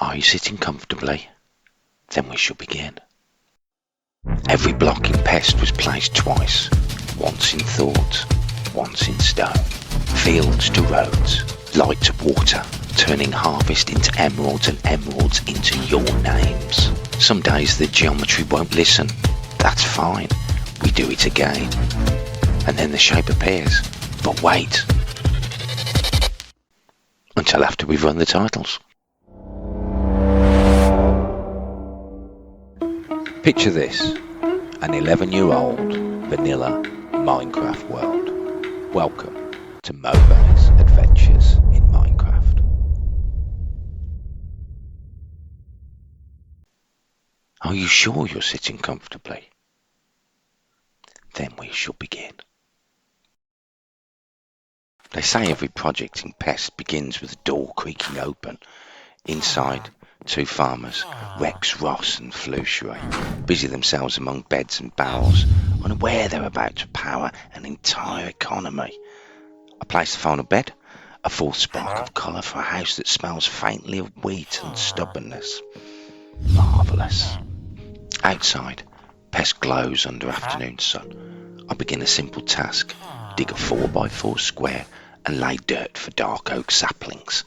Are you sitting comfortably? Then we shall begin. Every block in Pest was placed twice, once in thought, once in stone. Fields to roads, light to water, turning harvest into emeralds and emeralds into your names. Some days the geometry won't listen. That's fine. We do it again. And then the shape appears. But wait. Until after we've run the titles. Picture this, an 11-year-old vanilla Minecraft world. Welcome to Mauvais Adventures in Minecraft. Are you sure you're sitting comfortably? Then we shall begin. They say every project in Pest begins with a door creaking open. Inside, two farmers, Rex, Ross and Flushery, busy themselves among beds and barrels, unaware they're about to power an entire economy. A place to find a bed, a fourth spark of colour for a house that smells faintly of wheat and stubbornness. Marvellous. Outside, Pest glows under afternoon sun. I begin a simple task, dig a 4x4 square and lay dirt for dark oak saplings.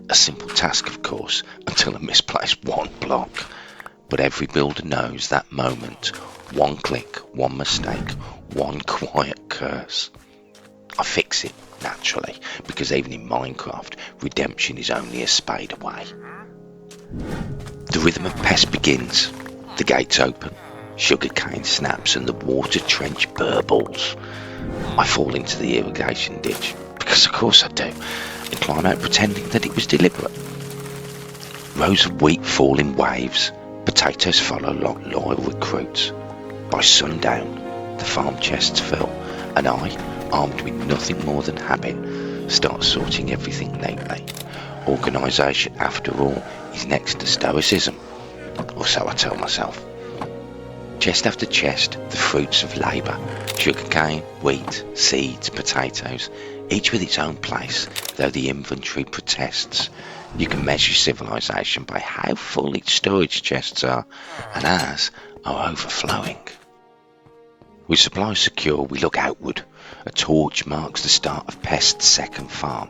A simple task, of course, until I misplace one block. But every builder knows that moment. One click, one mistake, one quiet curse. I fix it, naturally, because even in Minecraft, redemption is only a spade away. The rhythm of Pest begins. The gates open, sugarcane snaps and the water trench burbles. I fall into the irrigation ditch, because of course I do, and climb out pretending that it was deliberate. Rows of wheat fall in waves, potatoes follow like loyal recruits. By sundown, the farm chests fill, and I, armed with nothing more than habit, start sorting everything neatly. Organisation, after all, is next to stoicism, or so I tell myself. Chest after chest, the fruits of labour, sugarcane, wheat, seeds, potatoes, each with its own place, though the inventory protests. You can measure civilization by how full its storage chests are, and ours are overflowing. With supplies secure, we look outward. A torch marks the start of Pest's second farm.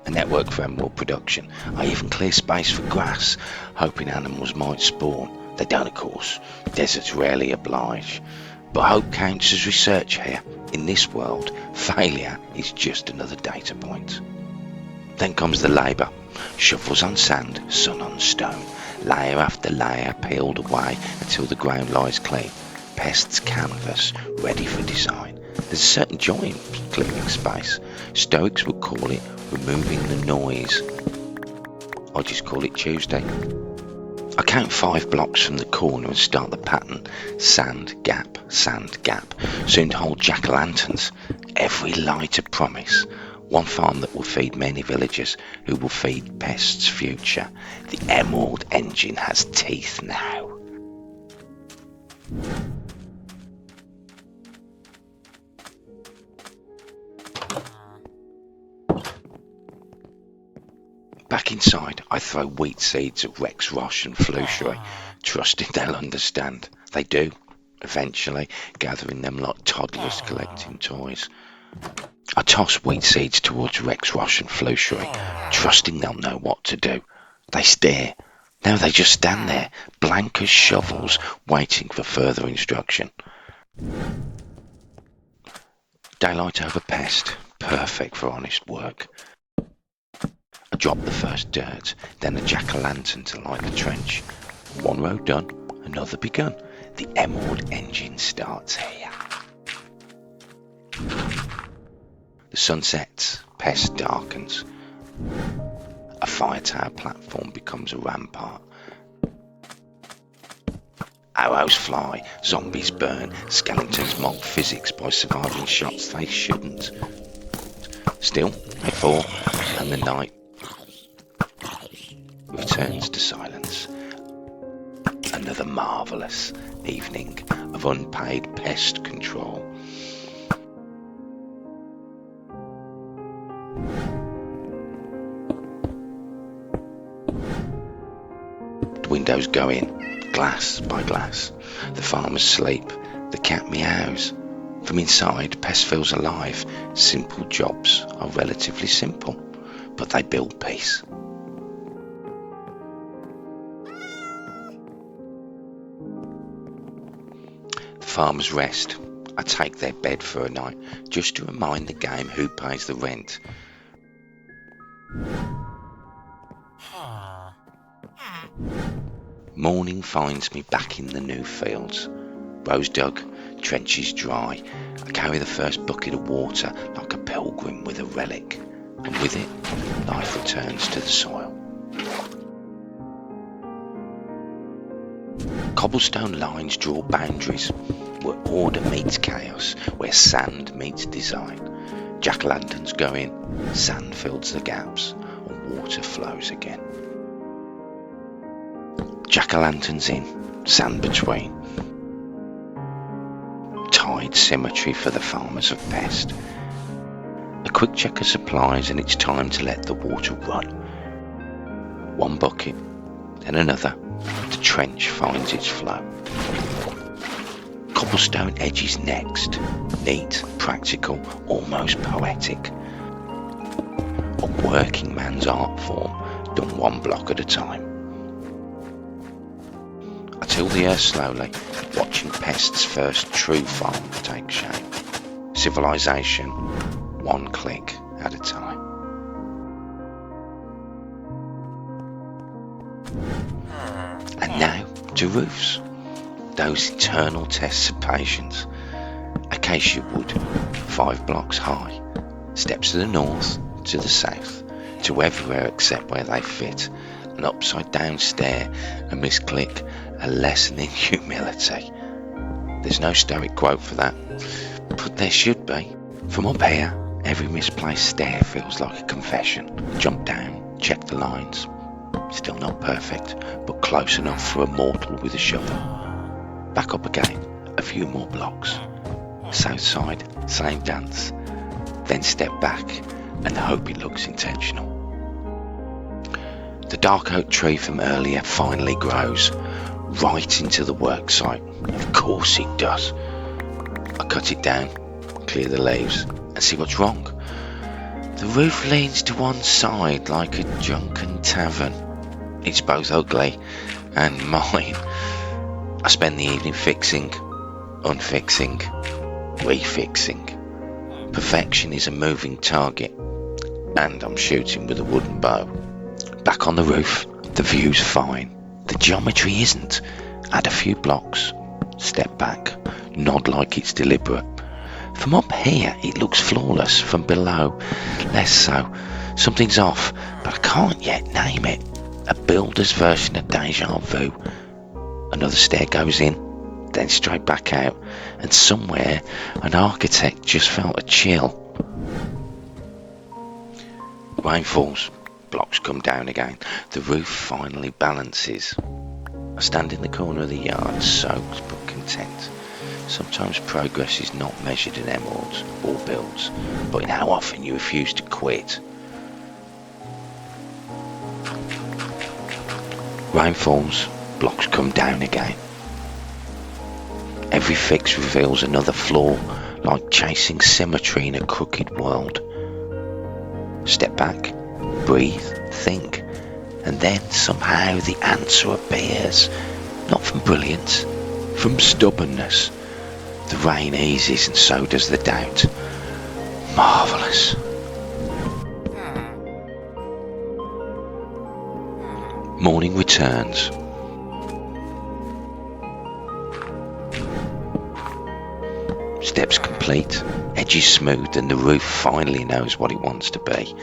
A network for emerald production. I even clear space for grass, hoping animals might spawn. They don't, of course. Deserts rarely oblige. But hope counts as research here. In this world, failure is just another data point. Then comes the labour. Shovels on sand, sun on stone. Layer after layer peeled away until the ground lies clean. Pest's canvas, ready for design. There's a certain joy in clearing space. Stoics would call it removing the noise. I just call it Tuesday. I count 5 blocks from the corner and start the pattern. Sand, gap, soon to hold jack-o'-lanterns. Every light a promise. One farm that will feed many villagers, who will feed Pest's future. The emerald engine has teeth now. Back inside, I throw wheat seeds at Rex, Ross and Flushery, trusting they'll understand. They do, eventually, gathering them like toddlers collecting toys. I toss wheat seeds towards Rex, Ross and Flushery, trusting they'll know what to do. They stare. Now they just stand there, blank as shovels, waiting for further instruction. Daylight over Pest, perfect for honest work. I drop the first dirt, then a jack-o'-lantern to light the trench. One row done, another begun. The emerald engine starts here. The sun sets, Pest darkens. A fire tower platform becomes a rampart. Arrows fly, zombies burn, skeletons mock physics by surviving shots they shouldn't. Still, they fall, and the night returns to silence. Another marvellous evening of unpaid pest control. The windows go in, glass by glass. The farmers sleep, the cat meows. From inside, Pest feels alive. Simple jobs are relatively simple, but they build peace. The farmers rest. I take their bed for a night, just to remind the game who pays the rent. Morning finds me back in the new fields. Rows dug, trenches dry. I carry the first bucket of water like a pilgrim with a relic, and with it, life returns to the soil. Cobblestone lines draw boundaries, where order meets chaos, where sand meets design. Jack-o'-lanterns go in, sand fills the gaps, and water flows again. Jack-o'-lanterns in, sand between. Tide symmetry for the farmers of Pest. A quick check of supplies and it's time to let the water run. One bucket, then another. The trench finds its flow. Cobblestone edges next. Neat, practical, almost poetic. A working man's art form, done one block at a time. I till the earth slowly, watching Pest's first true farm take shape. Civilization, one click at a time. And now to roofs, those eternal tests of patience. Acacia wood, 5 blocks high, steps to the north, to the south, to everywhere except where they fit. An upside down stare, a misclick, a lesson in humility. There's no stoic quote for that, but there should be. From up here, every misplaced stare feels like a confession. Jump down, check the lines. Still not perfect, but close enough for a mortal with a shovel. Back up again, a few more blocks. South side, same dance. Then step back and hope it looks intentional. The dark oak tree from earlier finally grows right into the work site. Of course it does. I cut it down, clear the leaves, and see what's wrong. The roof leans to one side like a drunken tavern. It's both ugly and mine. I spend the evening fixing, unfixing, refixing. Perfection is a moving target, and I'm shooting with a wooden bow. Back on the roof, the view's fine. The geometry isn't. Add a few blocks, step back, nod like it's deliberate. From up here, it looks flawless. From below, less so. Something's off, but I can't yet name it. A builder's version of deja vu. Another stair goes in, then straight back out, and somewhere an architect just felt a chill. Rain falls, blocks come down again. The roof finally balances. I stand in the corner of the yard, soaked but content. Sometimes progress is not measured in emeralds or bills, but in how often you refuse to quit. Rain falls, blocks come down again. Every fix reveals another flaw, like chasing symmetry in a crooked world. Step back, breathe, think, and then somehow the answer appears. Not from brilliance, from stubbornness. The rain eases and so does the doubt. Marvellous. Morning returns. Steps complete, edges smooth, and the roof finally knows what it wants to be.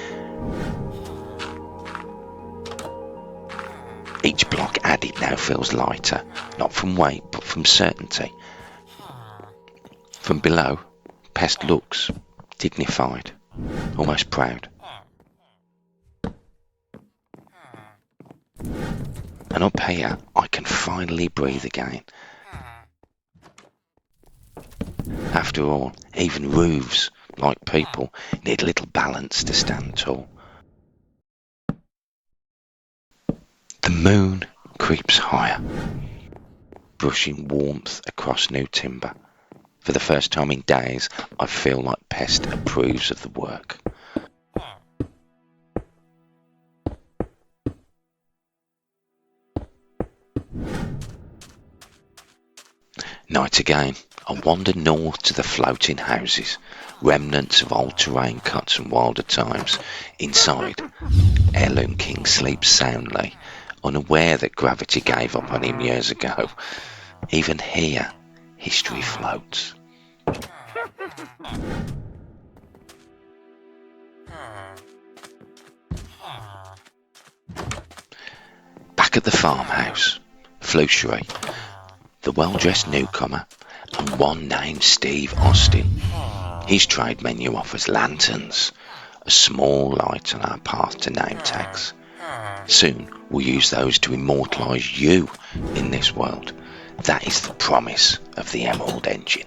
Each block added now feels lighter, not from weight but from certainty. From below, Pest looks dignified, almost proud. And up here, I can finally breathe again. After all, even roofs, like people, need a little balance to stand tall. The moon creeps higher, brushing warmth across new timber. For the first time in days, I feel like Pest approves of the work. Night again, I wander north to the floating houses, remnants of old terrain cuts and wilder times. Inside, Heirloom King sleeps soundly, unaware that gravity gave up on him years ago. Even here, history floats. Back at the farmhouse, Flushery, the well-dressed newcomer, and one named Steve Austin. His trade menu offers lanterns, a small light on our path to name tags. Soon we'll use those to immortalise you in this world. That is the promise of the Emerald Engine.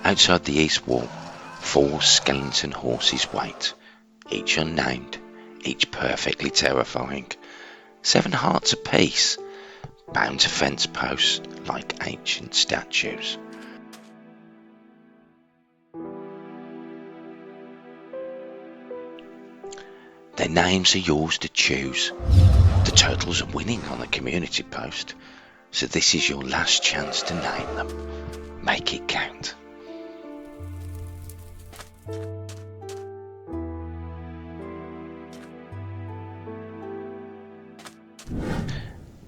Outside the east wall, 4 skeleton horses wait, each unnamed, each perfectly terrifying. 7 hearts apiece, bound to fence posts like ancient statues. Their names are yours to choose. The turtles are winning on the community post, so this is your last chance to name them. Make it count.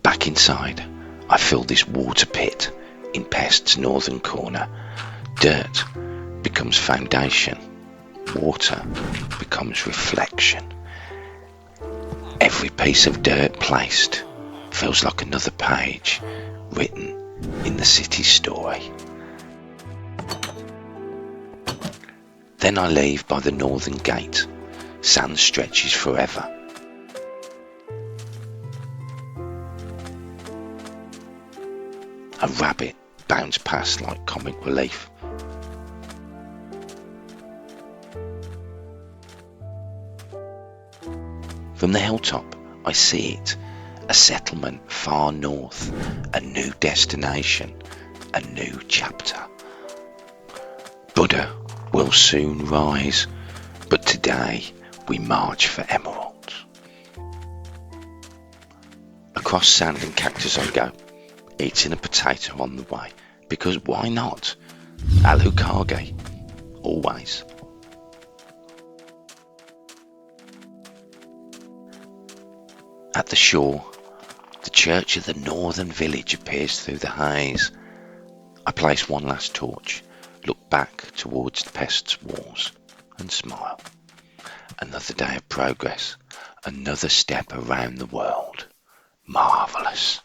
Back inside, I fill this water pit in Pest's northern corner. Dirt becomes foundation. Water becomes reflection. Every piece of dirt placed feels like another page written in the city's story. Then I leave by the northern gate. Sand stretches forever. A rabbit bounds past like comic relief. From the hilltop, I see it, a settlement far north, a new destination, a new chapter. Buddha will soon rise, but today we march for emeralds. Across sand and cactus I go, eating a potato on the way, because why not? Alukage, always. At the shore, the church of the northern village appears through the haze. I place one last torch, look back towards the Pest's walls, and smile. Another day of progress, another step around the world. Marvellous.